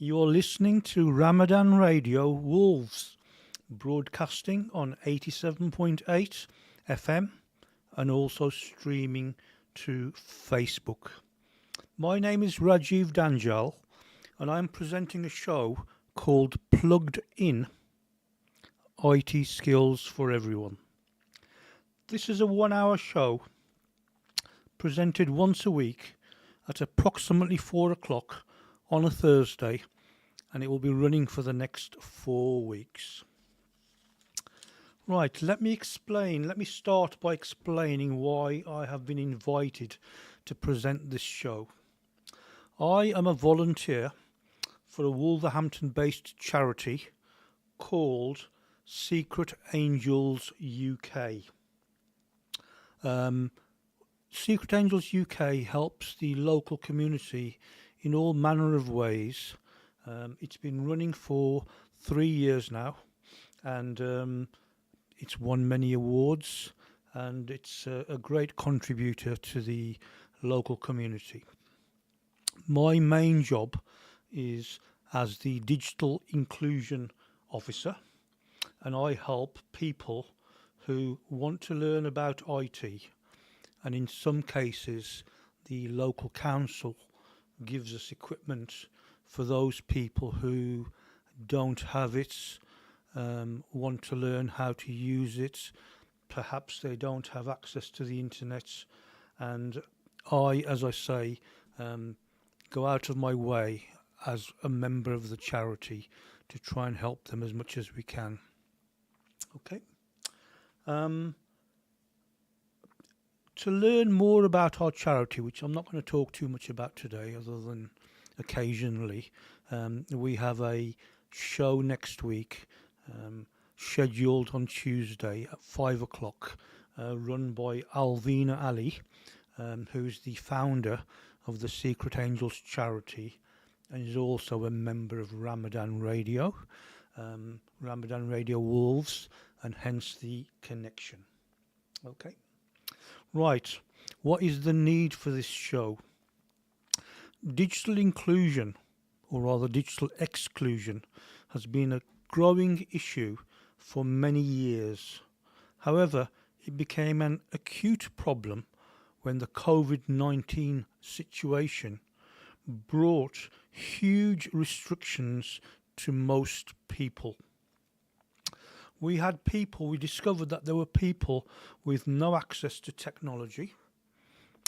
You're listening to Ramadan Radio Wolves, broadcasting on 87.8 FM and also streaming to Facebook. My name is Rajiv Dhanjal and I'm presenting a show called Plugged In IT Skills for Everyone. This is a 1 hour show presented once a week at approximately 4 o'clock on a Thursday, and it will be running for the next 4 weeks. Right, let me start by explaining why I have been invited to present this show. I am a volunteer for a Wolverhampton based charity called Secret Angels UK. Secret Angels UK helps the local community in all manner of ways. It's been running for 3 years now, and it's won many awards, and it's a great contributor to the local community. My main job is as the digital inclusion officer, and I help people who want to learn about IT, and in some cases the local council gives us equipment for those people who don't have it, want to learn how to use it. Perhaps they don't have access to the internet, and I, as I say, go out of my way as a member of the charity to try and help them as much as we can. Okay. Um, to learn more about our charity, which I'm not going to talk too much about today, other than occasionally, we have a show next week, scheduled on Tuesday at 5 o'clock, run by Alvina Ali, who's the founder of the Secret Angels charity and is also a member of Ramadan Radio, Ramadan Radio Wolves, and hence the connection. Okay. Right, what is the need for this show? Digital inclusion, or rather digital exclusion, has been a growing issue for many years. However, it became an acute problem when the COVID-19 situation brought huge restrictions to most people. We discovered that there were people with no access to technology.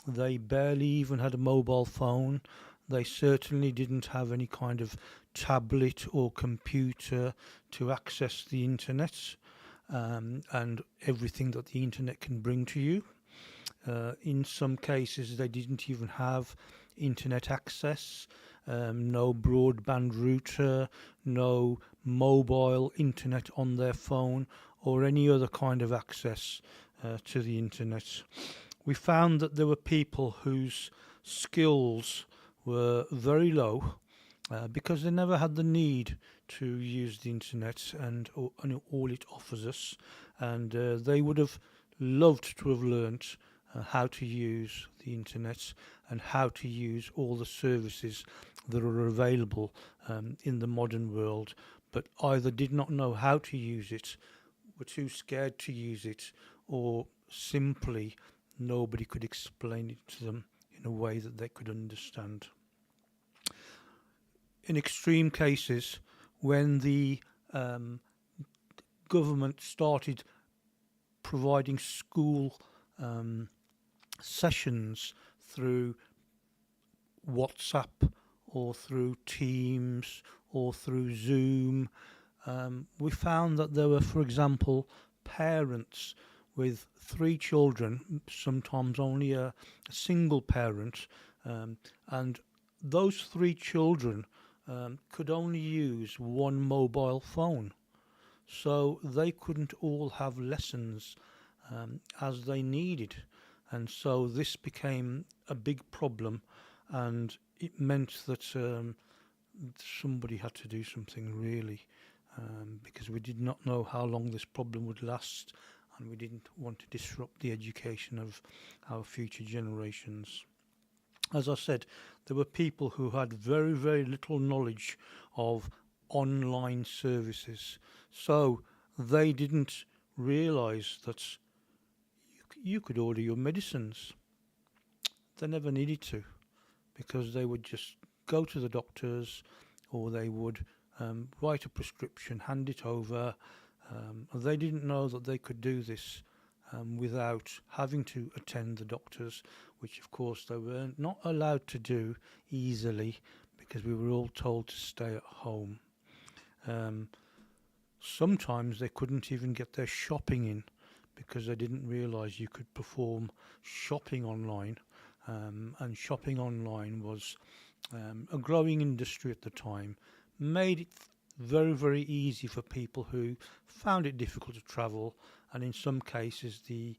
They barely even had a mobile phone. They certainly didn't have any kind of tablet or computer to access the internet, and everything that the internet can bring to you. In some cases, they didn't even have internet access, no broadband router, no mobile internet on their phone, or any other kind of access to the internet. We found that there were people whose skills were very low because they never had the need to use the internet and all it offers us, and they would have loved to have learnt how to use the internet and how to use all the services that are available in the modern world, but either did not know how to use it, were too scared to use it, or simply nobody could explain it to them in a way that they could understand. In extreme cases, when the government started providing school sessions through WhatsApp or through Teams or through Zoom, we found that there were, for example, parents with 3 children, sometimes only a single parent, and those 3 children could only use one mobile phone. So they couldn't all have lessons as they needed. And so this became a big problem, and it meant that somebody had to do something really, because we did not know how long this problem would last, and we didn't want to disrupt the education of our future generations. As I said, there were people who had very, very little knowledge of online services. So they didn't realize that you could order your medicines. They never needed to, because they would just go to the doctors, or they would write a prescription, hand it over. They didn't know that they could do this without having to attend the doctors, which of course they were not allowed to do easily, because we were all told to stay at home. Um, Sometimes they couldn't even get their shopping in, because they didn't realise you could perform shopping online. And shopping online was a growing industry at the time, made it very, very easy for people who found it difficult to travel, and in some cases the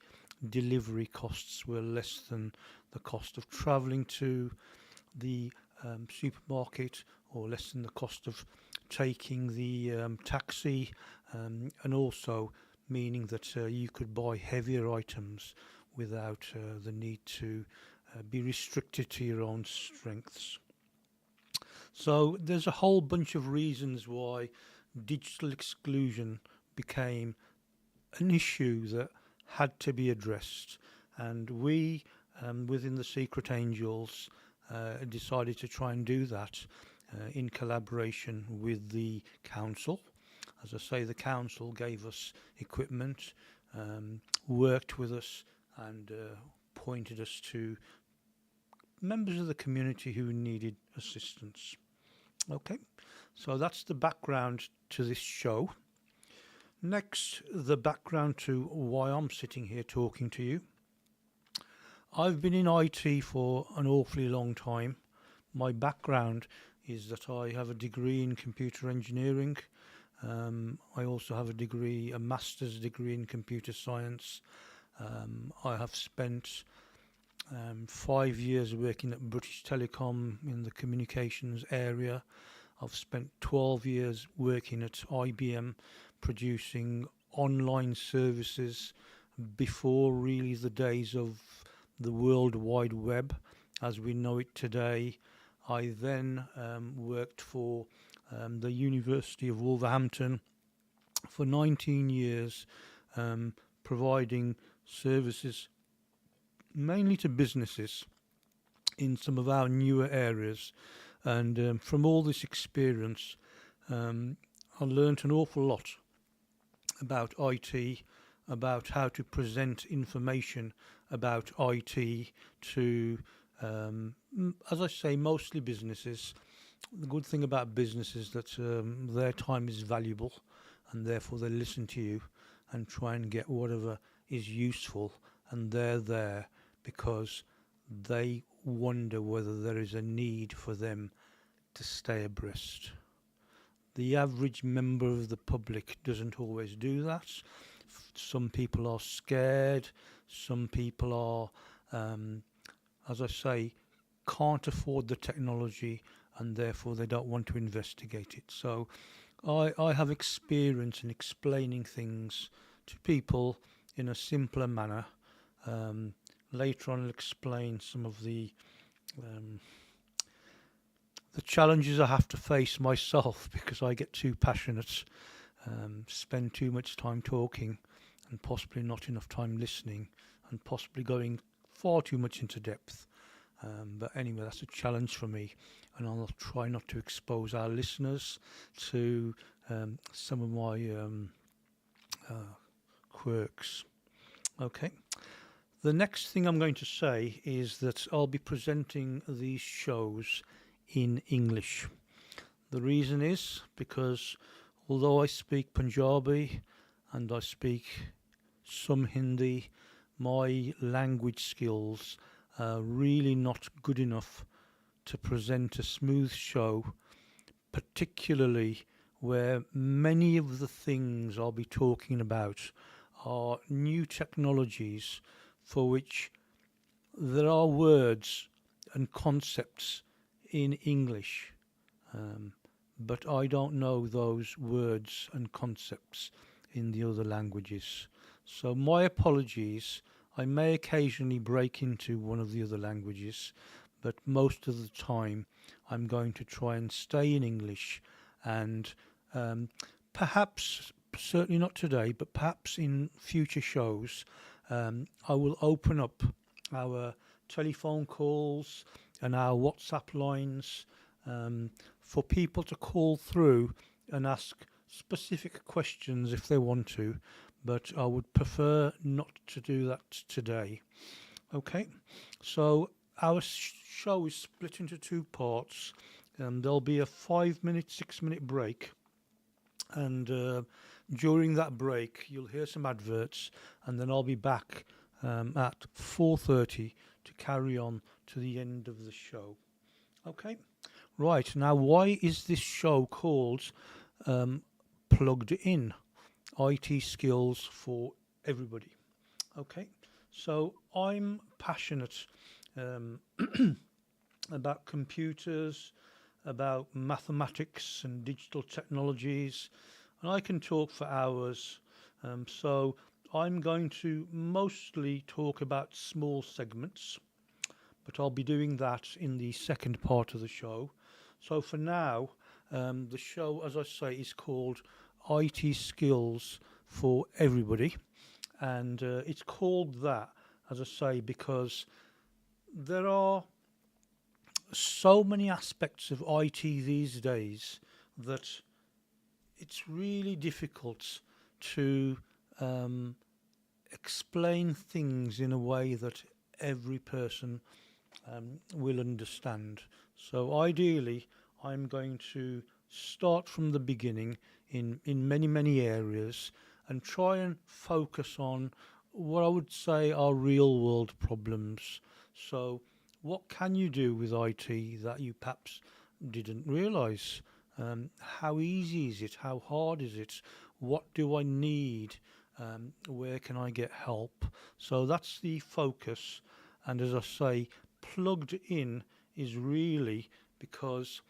delivery costs were less than the cost of travelling to the supermarket, or less than the cost of taking the taxi, and also meaning that you could buy heavier items without the need to be restricted to your own strengths. So there's a whole bunch of reasons why digital exclusion became an issue that had to be addressed, and we within the Secret Angels decided to try and do that in collaboration with the council. As I say, the council gave us equipment, worked with us, and pointed us to members of the community who needed assistance. Okay, so that's the background to this show. Next, the background to why I'm sitting here talking to you. I've been in IT for an awfully long time. My background is that I have a degree in computer engineering. I also have a master's degree in computer science. I have spent 5 years working at British Telecom in the communications area. I've spent 12 years working at IBM producing online services before really the days of the World Wide Web as we know it today. I then worked for the University of Wolverhampton for 19 years, providing services mainly to businesses in some of our newer areas. And from all this experience, I learnt an awful lot about IT, about how to present information about IT to, as I say, mostly businesses. The good thing about business is that their time is valuable, and therefore they listen to you and try and get whatever is useful, and they're there because they wonder whether there is a need for them to stay abreast. The average member of the public doesn't always do that. Some people are scared, some people are, as I say, can't afford the technology, and therefore they don't want to investigate it. So I have experience in explaining things to people in a simpler manner. Later on I'll explain some of um, the challenges I have to face myself because I get too passionate, spend too much time talking and possibly not enough time listening, and possibly going far too much into depth. But anyway, that's a challenge for me, and I'll try not to expose our listeners to some of my quirks. Okay. The next thing I'm going to say is that I'll be presenting these shows in English. The reason is because although I speak Punjabi and I speak some Hindi, my language skills are really not good enough to present a smooth show, particularly where many of the things I'll be talking about are new technologies for which there are words and concepts in English, but I don't know those words and concepts in the other languages. So my apologies. I may occasionally break into one of the other languages, but most of the time I'm going to try and stay in English, and um, perhaps, certainly not today, but perhaps in future shows, I will open up our telephone calls and our WhatsApp lines um, for people to call through and ask specific questions if they want to, but I would prefer not to do that today. Okay, so our show is split into two parts, and there'll be a 5 minute, 6 minute break, and during that break you'll hear some adverts, and then I'll be back at 4:30 to carry on to the end of the show. Okay, right, now why is this show called um, Plugged In? IT skills for everybody. Okay, so I'm passionate um, about computers, about mathematics and digital technologies, and I can talk for hours. So I'm going to mostly talk about small segments, but I'll be doing that in the second part of the show. So for now, the show, as I say, is called IT Skills for Everybody, and it's called that, as I say, because there are so many aspects of IT these days that it's really difficult to um, explain things in a way that every person will understand. So ideally, I'm going to start from the beginning in many, many areas and try and focus on what I would say are real world problems. So, what can you do with IT that you perhaps didn't realize? How easy is it? How hard is it? What do I need? Where can I get help? So that's the focus. And as I say, plugged in is really because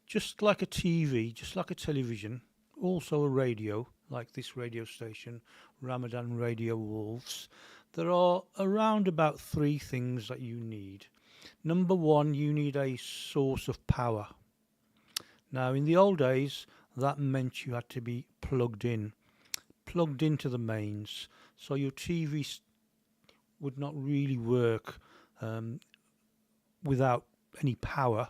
just like a TV, just like a television, also a radio, like this radio station, Ramadan Radio Wolves, there are around about three things that you need. Number one, you need a source of power. Now, in the old days, that meant you had to be plugged into the mains. So your TV would not really work um, without any power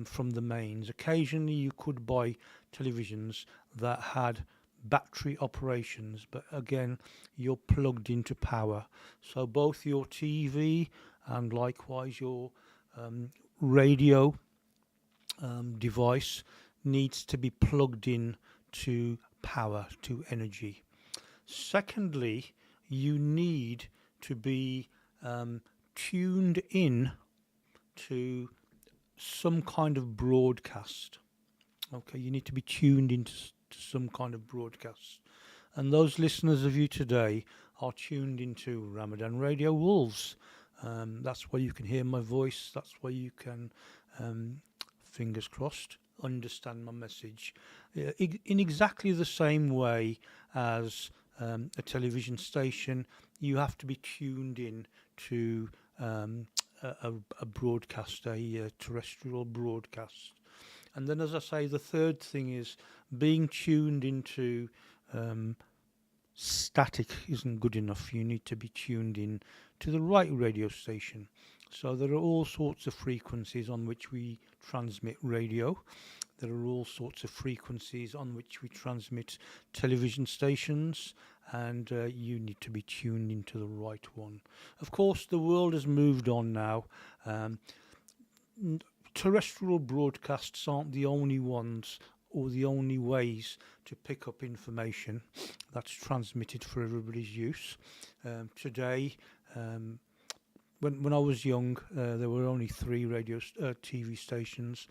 from the mains. Occasionally, you could buy televisions that had battery operations, but again, you're plugged into power. So both your TV and likewise your radio device needs to be plugged in to power, to energy. Secondly, you need to be tuned in to some kind of broadcast. Okay, you need to be tuned into some kind of broadcast. And those listeners of you today are tuned into Ramadan Radio Wolves. That's where you can hear my voice. That's where you can, fingers crossed, understand my message. In exactly the same way as a television station, you have to be tuned in to a broadcast, a terrestrial broadcast. And then, as I say, the third thing is being tuned into static isn't good enough. You need to be tuned in to the right radio station. So there are all sorts of frequencies on which we transmit radio. There are all sorts of frequencies on which we transmit television stations, and you need to be tuned into the right one. Of course, the world has moved on now. Terrestrial broadcasts aren't the only ones or the only ways to pick up information that's transmitted for everybody's use. Today, when I was young, there were only three TV stations: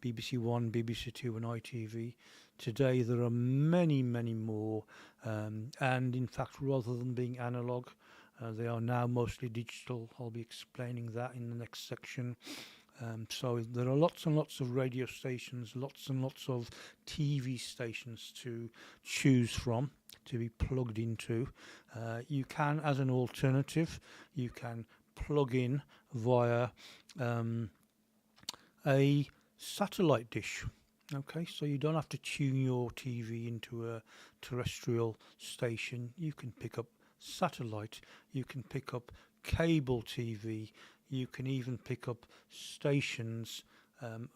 BBC One, BBC Two, and ITV. Today, there are many, many more, and in fact, rather than being analog, they are now mostly digital. I'll be explaining that in the next section. So there are lots and lots of radio stations, lots and lots of TV stations to choose from, to be plugged into. You can, as an alternative, you can plug in via um, a satellite dish. Okay, so you don't have to tune your TV into a terrestrial station. You can pick up satellite, you can pick up cable TV, you can even pick up stations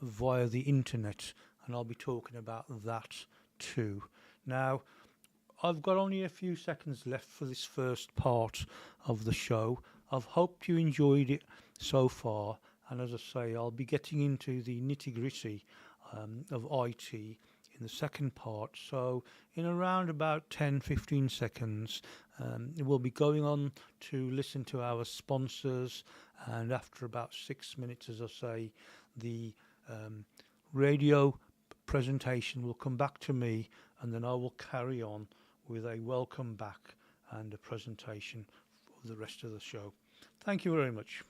via the internet, and I'll be talking about that too. Now, I've got only a few seconds left for this first part of the show. I've hoped you enjoyed it so far, and as I say, I'll be getting into the nitty gritty of IT in the second part. So, in around about 10-15 seconds, we'll be going on to listen to our sponsors, and after about 6 minutes, as I say, the um, radio presentation will come back to me, and then I will carry on with a welcome back and a presentation for the rest of the show. Thank you very much.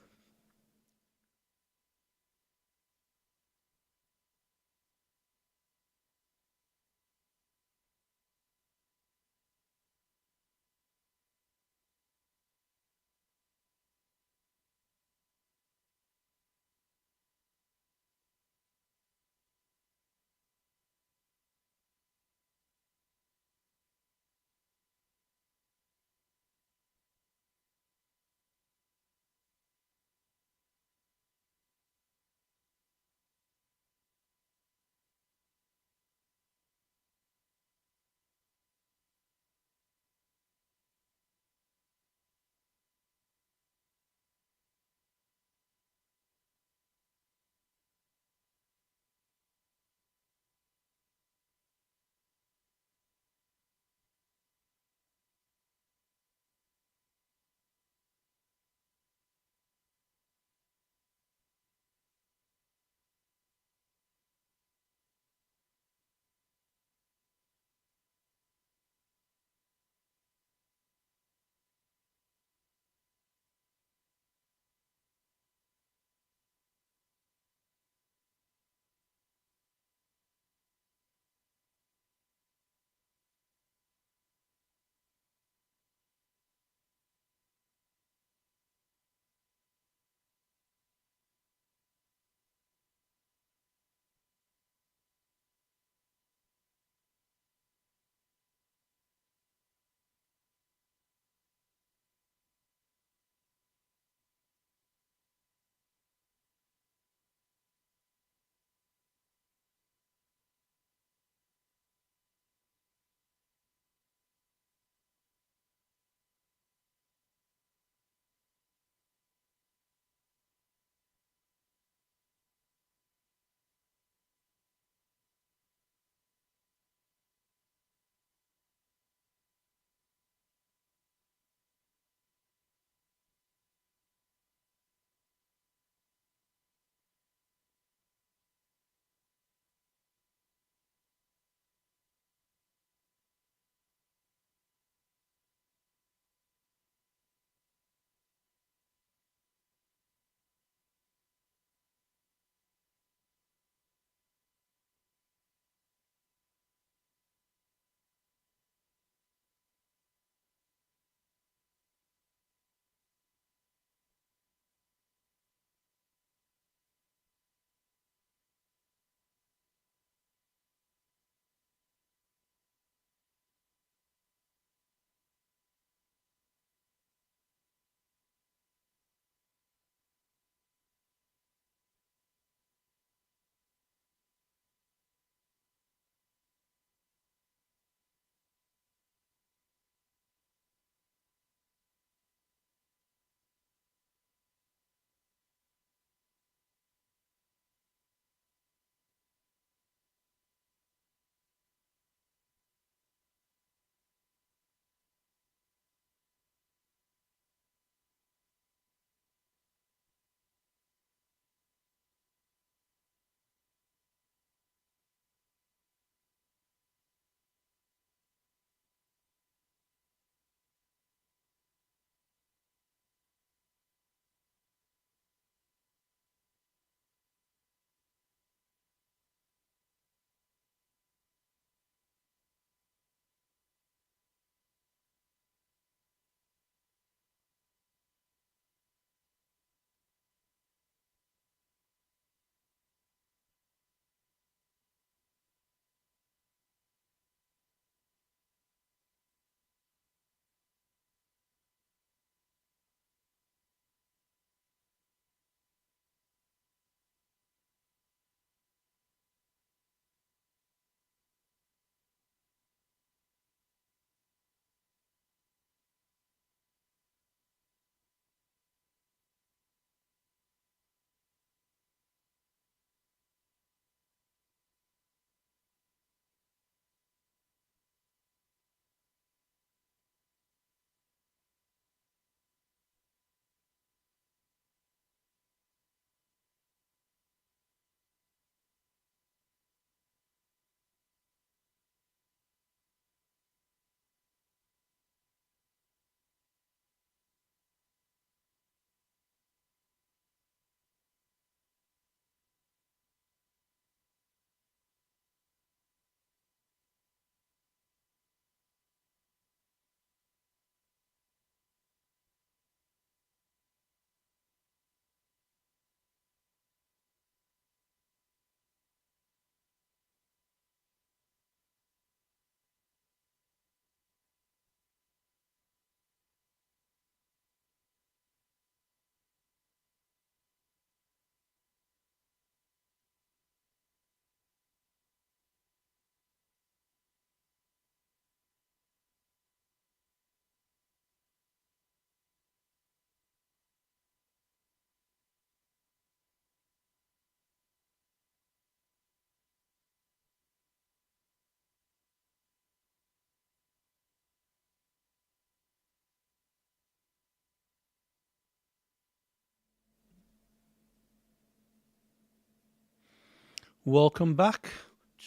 Welcome back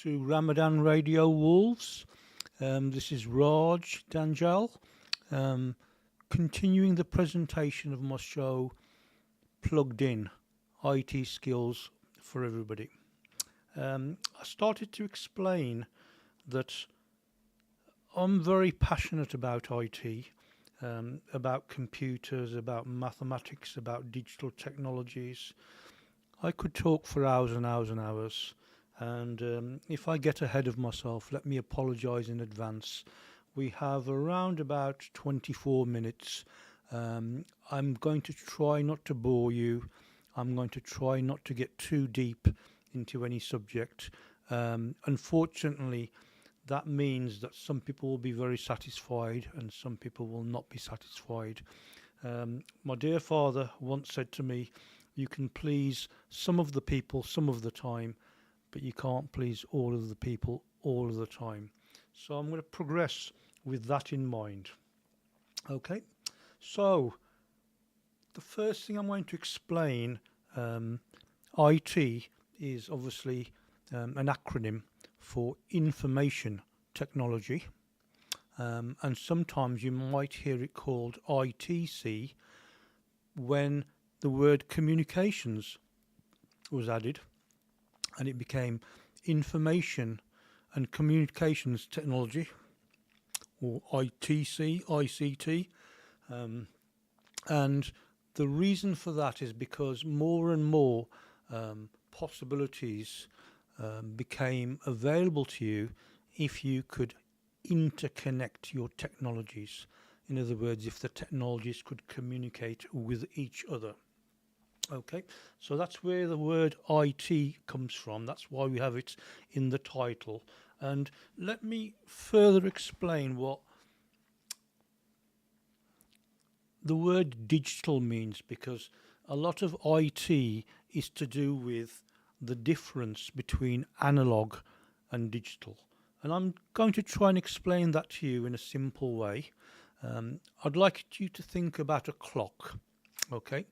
to Ramadan Radio Wolves. This is Dhanjal, um, continuing the presentation of my show, Plugged In IT Skills for Everybody. I started to explain that I'm very passionate about IT, about computers, about mathematics, about digital technologies. I could talk for hours and hours and hours. And if I get ahead of myself, let me apologise in advance. We have around about 24 minutes. I'm going to try not to bore you. I'm going to try not to get too deep into any subject. Unfortunately, that means that some people will be very satisfied and some people will not be satisfied. My dear father once said to me, you can please some of the people some of the time, but you can't please all of the people all of the time. So I'm going to progress with that in mind. Okay, so the first thing I'm going to explain, IT is obviously an acronym for information technology. And sometimes you might hear it called ITC when the word communications was added and it became information and communications technology, or ITC, ICT. And the reason for that is because more and more possibilities became available to you if you could interconnect your technologies. In other words, if the technologies could communicate with each other. Okay, so that's where the word IT comes from. That's why we have it in the title. And let me further explain what the word digital means, because a lot of IT is to do with the difference between analog and digital. And I'm going to try and explain that to you in a simple way. I'd like you to think about a clock. Okay,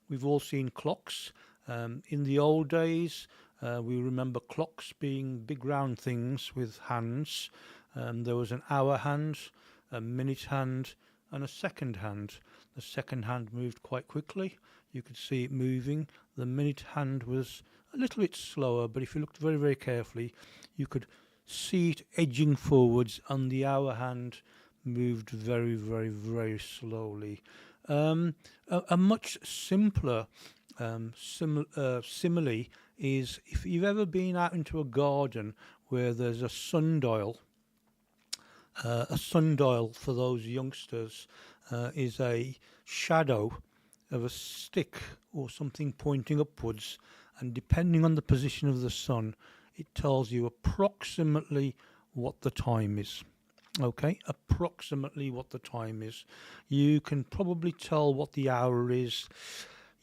we've all seen clocks. In the old days, we remember clocks being big round things with hands. There was an hour hand, a minute hand, and a second hand. The second hand moved quite quickly. You could see it moving. The minute hand was a little bit slower, but if you looked very, very carefully, you could see it edging forwards, and the hour hand moved very, very, very slowly. A much simpler simile is if you've ever been out into a garden where there's a sundial. A sundial, for those youngsters, is a shadow of a stick or something pointing upwards, and depending on the position of the sun, it tells you approximately what the time is. Okay, approximately what the time is. You can probably tell what the hour is.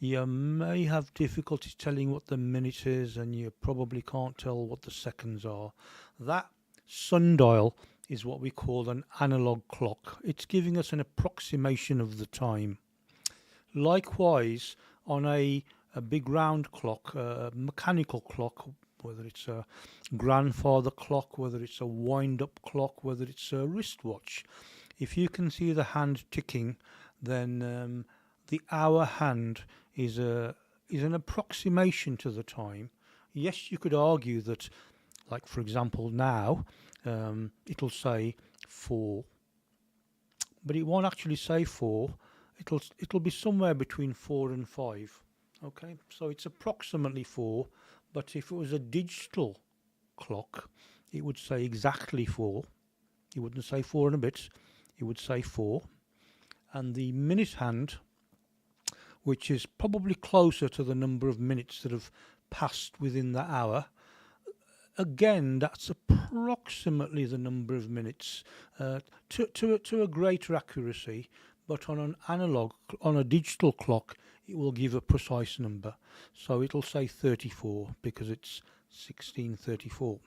You may have difficulty telling what the minute is, and you probably can't tell what the seconds are. That sundial is what we call an analog clock. It's giving us an approximation of the time. Likewise, on a big round clock, a mechanical clock, whether it's a grandfather clock, whether it's a wind-up clock, whether it's a wristwatch, if you can see the hand ticking, then the hour hand is an approximation to the time. Yes, you could argue that, like for example now, it'll say 4, but it won't actually say 4. It'll be somewhere between 4 and 5. Okay, so it's approximately 4, but if it was a digital clock, it would say exactly 4. It wouldn't say 4 and a bit, it would say 4. And the minute hand, which is probably closer to the number of minutes that have passed within the hour, again, that's approximately the number of minutes, to a greater accuracy, but on a digital clock, it will give a precise number. So it'll say 34 because it's 1634.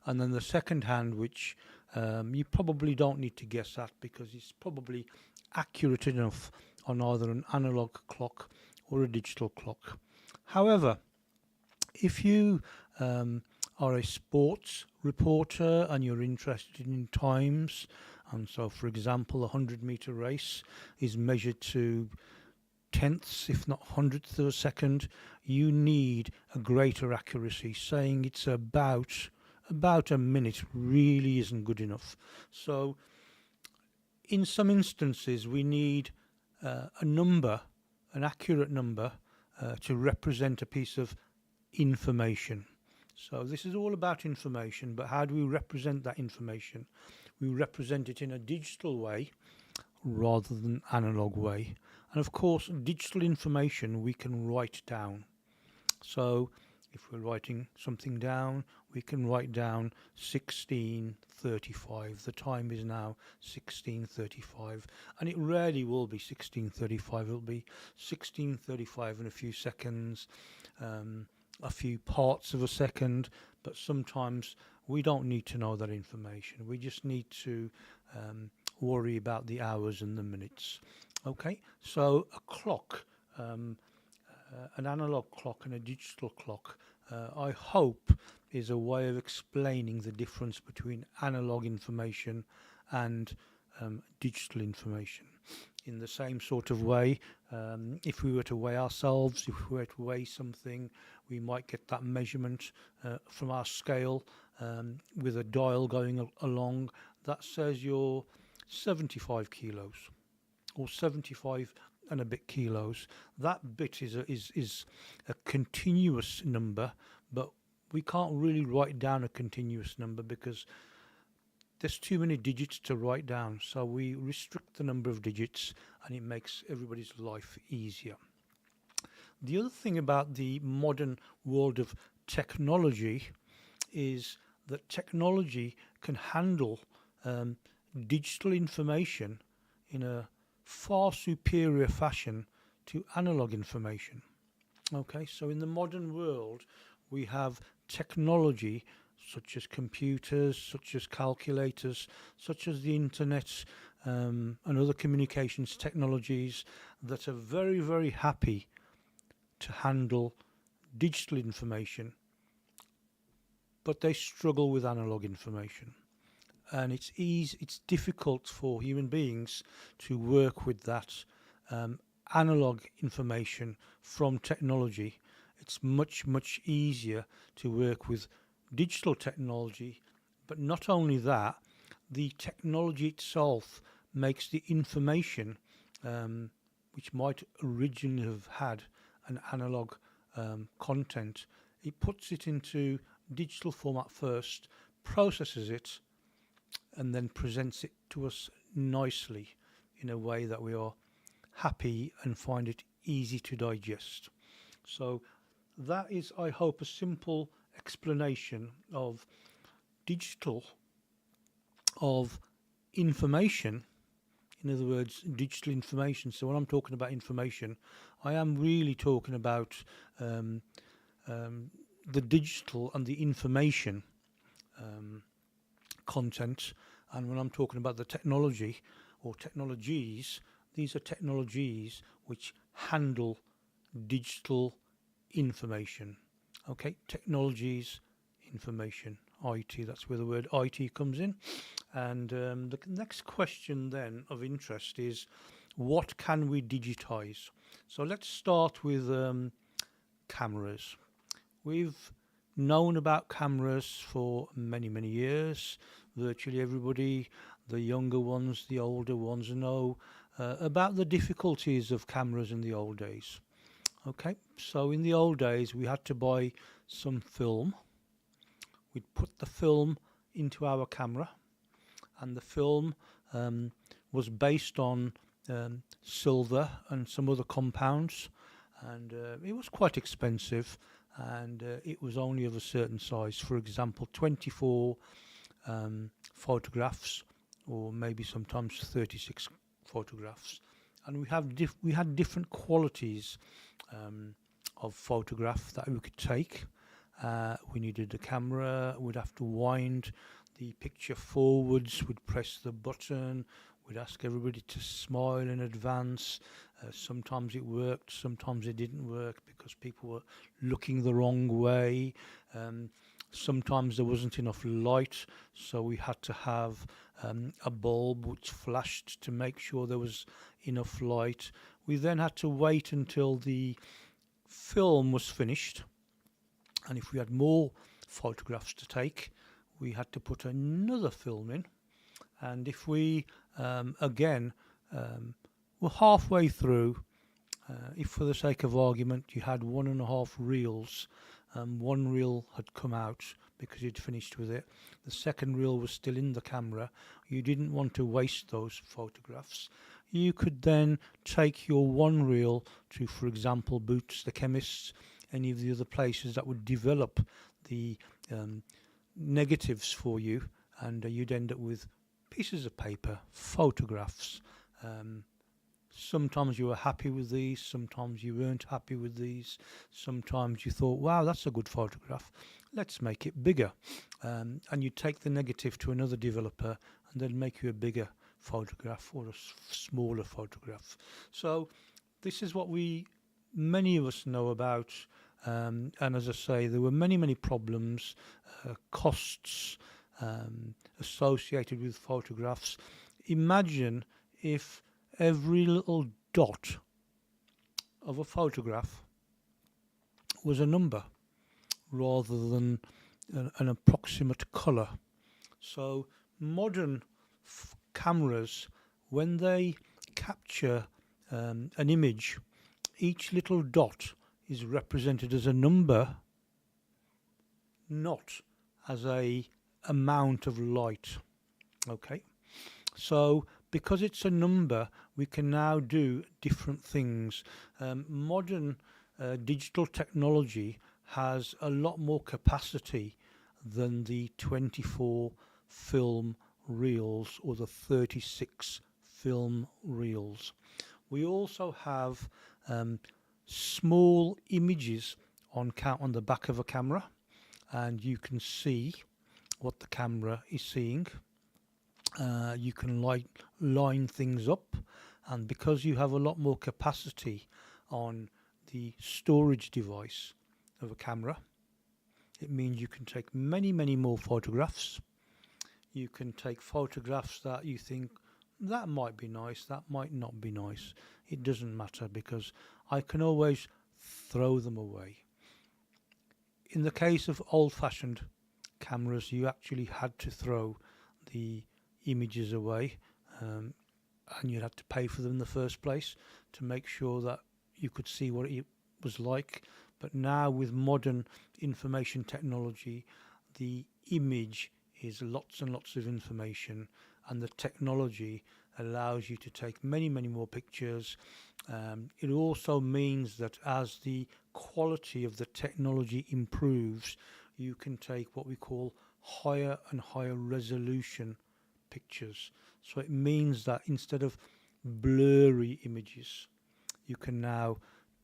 And then the second hand, which you probably don't need to guess at because it's probably accurate enough on either an analog clock or a digital clock. However, if you are a sports reporter and you're interested in times, and so for example a 100-meter race is measured to tenths if not hundredths of a second, you need a greater accuracy. Saying it's about a minute really isn't good enough. So in some instances we need a number, an accurate number, to represent a piece of information. So this is all about information, but how do we represent that information? We represent it in a digital way rather than analog way. And of course, digital information we can write down. So if we're writing something down, we can write down 16:35. The time is now 16:35, and it rarely will be 16:35. It'll be 16:35 in a few seconds, a few parts of a second, but sometimes we don't need to know that information. We just need to worry about the hours and the minutes. Okay, so a clock, an analog clock and a digital clock, I hope is a way of explaining the difference between analog information and digital information. In the same sort of way, if we were to weigh ourselves, if we were to weigh something, we might get that measurement from our scale with a dial going along that says you're 75 kilos or 75 and a bit kilos. That bit is a continuous number, but we can't really write down a continuous number because there's too many digits to write down. So we restrict the number of digits and it makes everybody's life easier. The other thing about the modern world of technology is that technology can handle digital information in a far superior fashion to analog information. Okay, so in the modern world we have technology such as computers, such as calculators, such as the internet, and other communications technologies that are very, very happy to handle digital information, but they struggle with analog information. And it's difficult for human beings to work with that analog information from technology. It's much, much easier to work with digital technology, but not only that, the technology itself makes the information, which might originally have had an analog content, it puts it into digital format first, processes it, and then presents it to us nicely in a way that we are happy and find it easy to digest. So that is, I hope, a simple explanation of digital, of information. In other words, digital information. So when I'm talking about information, I am really talking about the digital and the information content. And when I'm talking about the technology or technologies, these are technologies which handle digital information. Okay, technologies, information, IT, that's where the word IT comes in. And the next question then of interest is, what can we digitize? So let's start with cameras. We've known about cameras for many, many years. Virtually everybody, the younger ones, the older ones, know about the difficulties of cameras in the old days. Okay, so in the old days we had to buy some film. We'd put the film into our camera, and the film was based on silver and some other compounds, and it was quite expensive, and it was only of a certain size. For example, 24 photographs, or maybe sometimes 36 photographs, and we had different qualities of photograph that we could take. We needed a camera. We'd have to wind the picture forwards. We'd press the button. We'd ask everybody to smile in advance. Sometimes it worked, sometimes it didn't work because people were looking the wrong way. Um, Sometimes there wasn't enough light, so we had to have a bulb which flashed to make sure there was enough light. We then had to wait until the film was finished, and if we had more photographs to take, we had to put another film in. And if we again were halfway through, if for the sake of argument you had 1.5 reels, one reel had come out because you'd finished with it, the second reel was still in the camera, you didn't want to waste those photographs, you could then take your one reel to, for example, Boots the Chemist's, any of the other places that would develop the negatives for you, and you'd end up with pieces of paper, photographs. Sometimes you were happy with these, sometimes you weren't happy with these, sometimes you thought, wow, that's a good photograph, let's make it bigger. And you take the negative to another developer and they'll make you a bigger photograph or a smaller photograph. So this is what many of us know about. And as I say, there were many problems, costs associated with photographs. Imagine if every little dot of a photograph was a number rather than an approximate colour. So modern cameras, when they capture an image, each little dot is represented as a number, not as a amount of light. Okay, so because it's a number, we can now do different things. Modern digital technology has a lot more capacity than the 24 film reels or the 36 film reels. We also have small images on the back of a camera, and you can see what the camera is seeing. You can line things up, and because you have a lot more capacity on the storage device of a camera, it means you can take many more photographs. You can take photographs that you think that might be nice, that might not be nice. It doesn't matter because I can always throw them away. In the case of old-fashioned cameras, you actually had to throw the images away, and you had to pay for them in the first place to make sure that you could see what it was like. But now with modern information technology, the image is lots and lots of information, and the technology allows you to take many more pictures. It also means that as the quality of the technology improves, you can take what we call higher and higher resolution pictures. So it means that instead of blurry images, you can now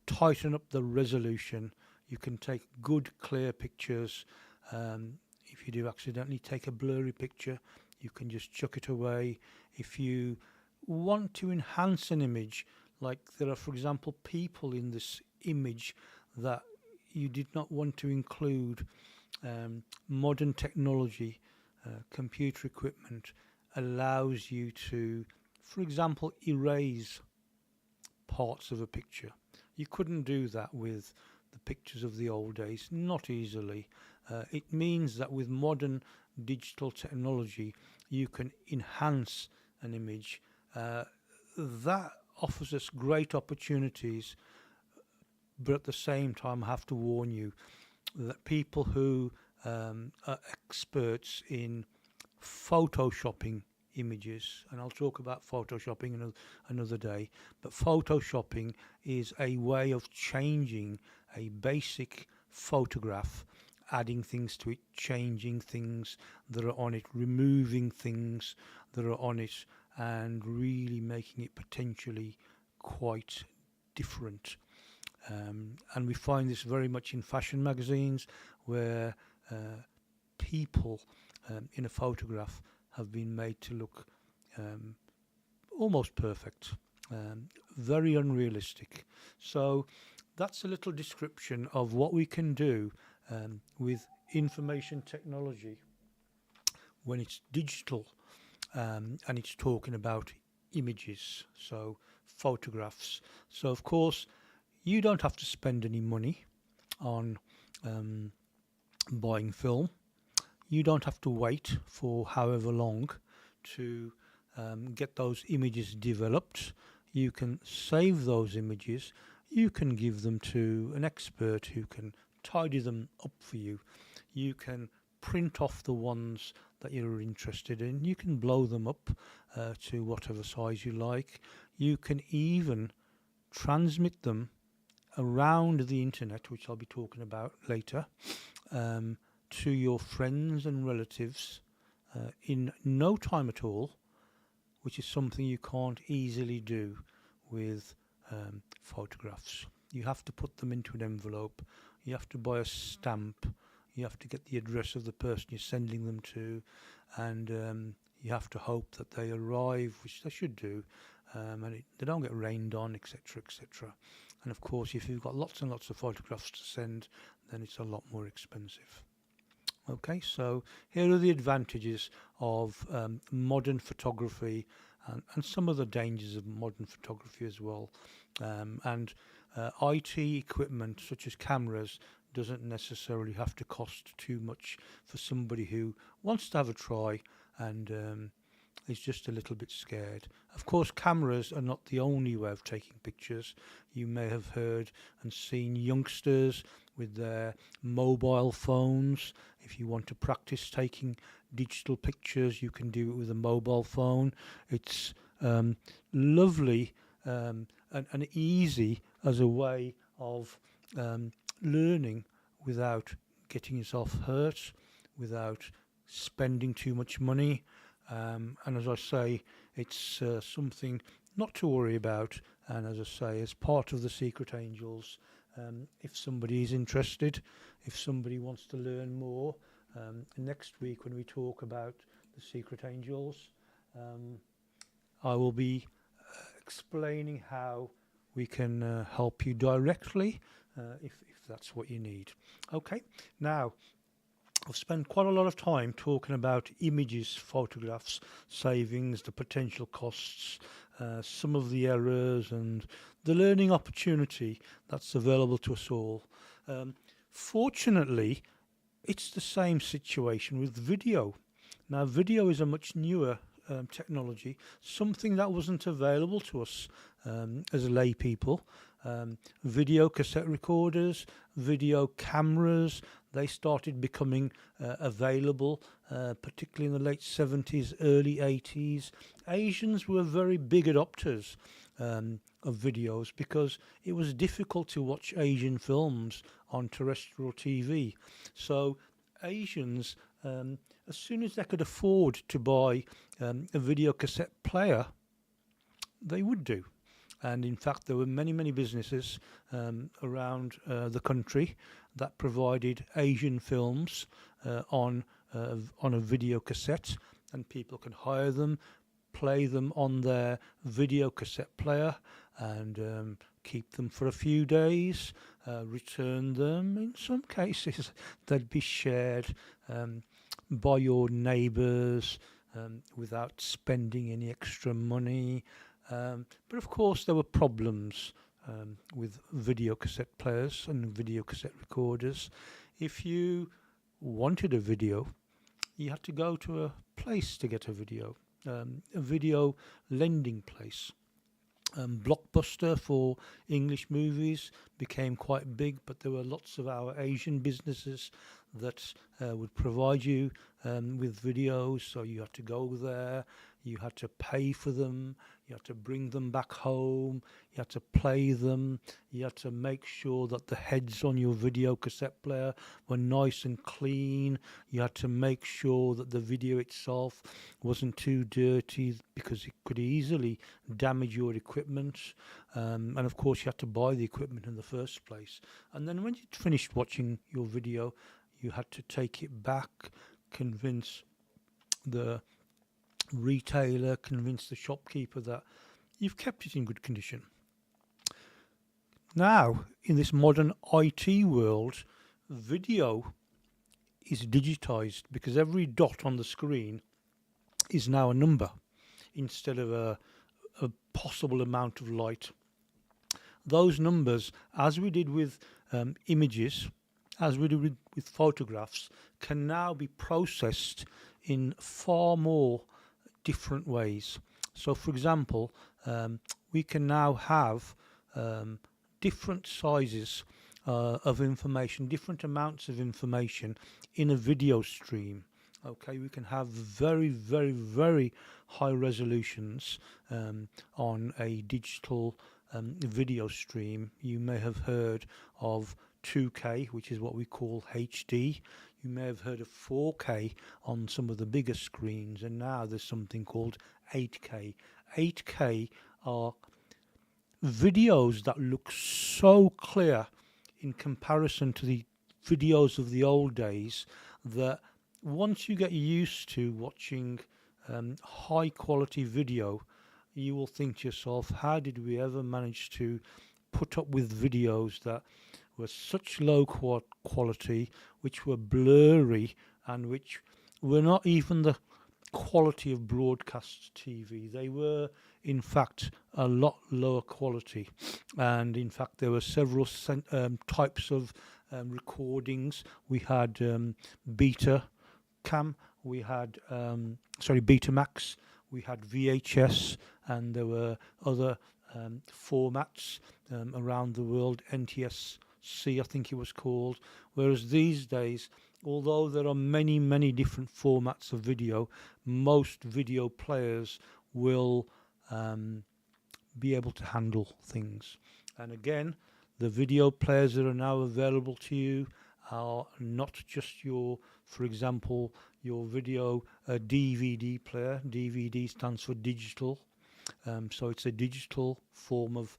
tighten up the resolution. You can take good clear pictures. If you do accidentally take a blurry picture, you can just chuck it away. If you want to enhance an image, like there are, for example, people in this image that you did not want to include, modern technology, computer equipment allows you to, for example, erase parts of a picture. You couldn't do that with the pictures of the old days, not easily. It means that with modern digital technology, you can enhance an image. That offers us great opportunities, but at the same time, I have to warn you that people who are experts in photoshopping images, and I'll talk about photoshopping another day, but photoshopping is a way of changing a basic photograph, adding things to it, changing things that are on it, removing things that are on it, and really making it potentially quite different. And we find this very much in fashion magazines, where people in a photograph have been made to look almost perfect, very unrealistic. So that's a little description of what we can do with information technology, when it's digital, and it's talking about images, so photographs. So of course, you don't have to spend any money on buying film. You don't have to wait for however long to get those images developed. You can save those images. You can give them to an expert who can tidy them up for you. You can print off the ones that you're interested in. You can blow them up to whatever size you like. You can even transmit them around the internet, which I'll be talking about later, to your friends and relatives in no time at all, which is something you can't easily do with photographs. You have to put them into an envelope. You have to buy a stamp. You have to get the address of the person you're sending them to, and you have to hope that they arrive, which they should do, and they don't get rained on, etc., etc. And of course, if you've got lots and lots of photographs to send, then it's a lot more expensive. Okay, so here are the advantages of modern photography, and some of the dangers of modern photography as well. And IT equipment such as cameras doesn't necessarily have to cost too much for somebody who wants to have a try and is just a little bit scared. Of course, cameras are not the only way of taking pictures. You may have heard and seen youngsters with their mobile phones. If you want to practice taking digital pictures, you can do it with a mobile phone. It's lovely and easy as a way of learning without getting yourself hurt, without spending too much money. And as I say, it's something not to worry about. And as I say, as part of the Secret Angels, if somebody is interested, if somebody wants to learn more, next week when we talk about the Secret Angels, I will be explaining how we can help you directly if that's what you need. Okay, now I've spent quite a lot of time talking about images, photographs, savings, the potential costs, some of the errors and the learning opportunity that's available to us all. Fortunately, it's the same situation with video. Now, video is a much newer technology, something that wasn't available to us as lay people. Video cassette recorders, video cameras, they started becoming available, particularly in the late 70s, early 80s. Asians were very big adopters of videos because it was difficult to watch Asian films on terrestrial TV. So Asians, as soon as they could afford to buy a video cassette player, they would do. And in fact, there were many, many businesses around the country that provided Asian films on a video cassette, and people can hire them, play them on their video cassette player, and keep them for a few days, return them. In some cases, they'd be shared by your neighbours without spending any extra money. But of course, there were problems with video cassette players and video cassette recorders. If you wanted a video, you had to go to a place to get a video lending place. Blockbuster for English movies became quite big, but there were lots of our Asian businesses that would provide you with videos, so you had to go there, you had to pay for them, you had to bring them back home, you had to play them, you had to make sure that the heads on your video cassette player were nice and clean, you had to make sure that the video itself wasn't too dirty because it could easily damage your equipment, and of course you had to buy the equipment in the first place. And then when you'd finished watching your video, you had to take it back, convince the retailer, convince the shopkeeper that you've kept it in good condition. Now, in this modern IT world, video is digitized, because every dot on the screen is now a number instead of a possible amount of light. Those numbers, as we did with images, as we did with photographs, can now be processed in far more different ways. So, for example, we can now have different sizes of information, different amounts of information in a video stream. Okay, we can have very, very, very high resolutions on a digital video stream. You may have heard of 2K, which is what we call HD. You may have heard of 4K on some of the bigger screens, and now there's something called 8K. 8K are videos that look so clear in comparison to the videos of the old days that once you get used to watching high quality video, you will think to yourself, how did we ever manage to put up with videos that were such low quality, which were blurry, and which were not even the quality of broadcast TV. They were, in fact, a lot lower quality, and in fact, there were several types of recordings. We had beta cam, we had Betamax, we had VHS, and there were other formats around the world, NTSC I think it was called. Whereas these days, although there are many, many different formats of video, most video players will be able to handle things. And again, the video players that are now available to you are not just your, for example, your video DVD player. DVD stands for digital. So it's a digital form of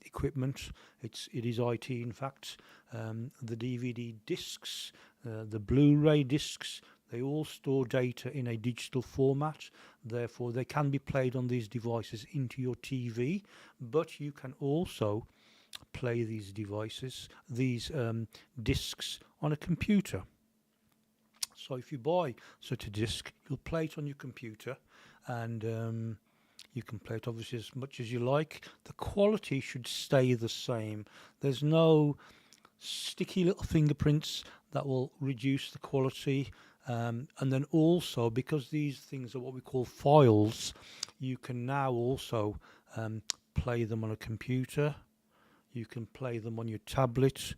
equipment. It is IT, in fact. The DVD discs, the Blu-ray discs, they all store data in a digital format. Therefore, they can be played on these devices into your TV, but you can also play these discs on a computer. So if you buy such a disc, you'll play it on your computer, and you can play it obviously as much as you like. The quality should stay the same. There's no sticky little fingerprints that will reduce the quality. And then also, because these things are what we call files, you can now also play them on a computer. You can play them on your tablet.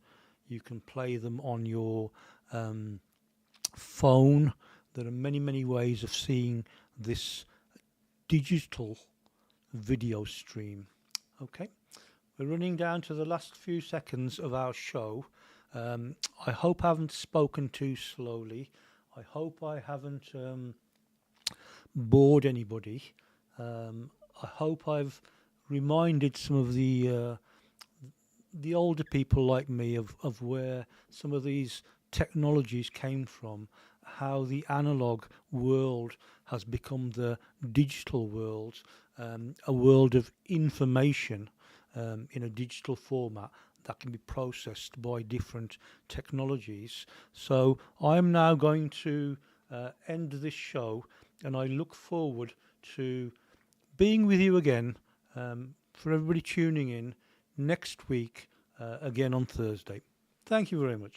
You can play them on your phone. There are many, many ways of seeing this digital video stream. Okay, we're running down to the last few seconds of our show. I hope I haven't spoken too slowly. I hope I haven't bored anybody. I hope I've reminded some of the older people like me of where some of these technologies came from, how the analog world has become the digital world, a world of information in a digital format that can be processed by different technologies. So I'm now going to end this show, and I look forward to being with you again, for everybody tuning in next week, again on Thursday. Thank you very much.